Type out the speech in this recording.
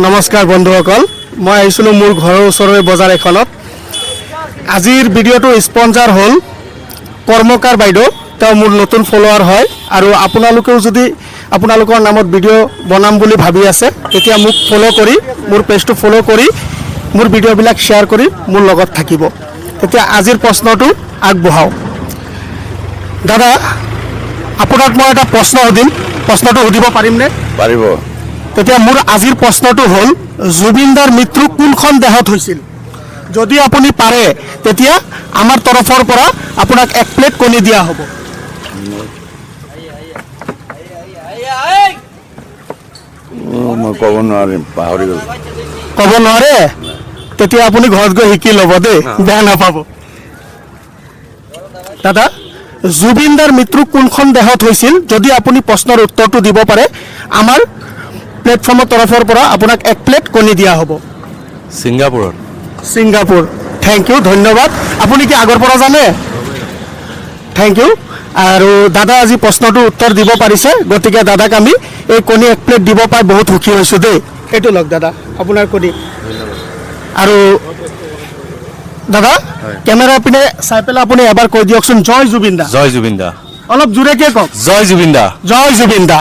নমস্কাৰ বন্ধুসকল, মই আহিছিলোঁ মোৰ ঘৰৰ ওচৰৰে বজাৰ এখনত। আজিৰ ভিডিঅ'টো স্পন্সাৰ হ'ল কৰ্মকাৰ বাইদেউ। তেওঁ মোৰ নতুন ফলোৱাৰ হয় আৰু আপোনালোকেও যদি আপোনালোকৰ নামত ভিডিঅ' বনাম বুলি ভাবি আছে তেতিয়া মোক ফ'ল' কৰি মোৰ পেজটো ফ'ল' কৰি মোৰ ভিডিঅ'বিলাক শ্বেয়াৰ কৰি মোৰ লগত থাকিব। তেতিয়া আজিৰ প্ৰশ্নটো আগবঢ়াওঁ। দাদা, আপোনাক মই এটা প্ৰশ্ন সুধিম, প্ৰশ্নটো সুধিব পাৰিমনে? পাৰিব। তেতিয়া মোৰ আজিৰ প্ৰশ্নটো হ'ল জুবিন দাৰ মৃত্যু কোনখন দেশত হৈছিল? যদি আপুনি পাৰে তেতিয়া আমাৰ তৰফৰ পৰা আপোনাক 1 প্লেট কণী দিয়া হ'ব। মই ক'ব নোৱাৰিম, পাহৰি গ'লো। ক'ব নোৱাৰে? তেতিয়া আপুনি ঘৰত গৈ শিকি ল'ব দেই, বেয়া নাপাব। দাদা, জুবিন দাৰ মৃত্যু কোনখন দেশত হৈছিল? যদি আপুনি প্ৰশ্নৰ উত্তৰটো দিব পাৰে আমাৰ প্লেটফৰ্মৰ তৰফৰ পৰা আপোনাক 1 প্লেট কণী দিয়া হ'ব। ছিংগাপুৰত। ছিংগাপুৰ। থেংক ইউ, ধন্যবাদ। আপুনি কি আগৰ পৰা জানে? Thank you. আৰু দাদা আজি প্ৰশ্নটোৰ উত্তৰ দিব পাৰিছে, গতিকে দাদাক আমি এই কণী 1 প্লেট দিব পাই বহুত সুখী হৈছোঁ দেই। এইটো লওক দাদা, আপোনাৰ কণী। আৰু দাদা, কেমেৰা পিনে চাই পেলাই আপুনি এবাৰ কৈ দিয়কচোন, জয় জুবিন দা। জয় জুবিন দা। অলপ জোৰেকৈ কওক। জয় জুবিন দা। জয় জুবিন দা।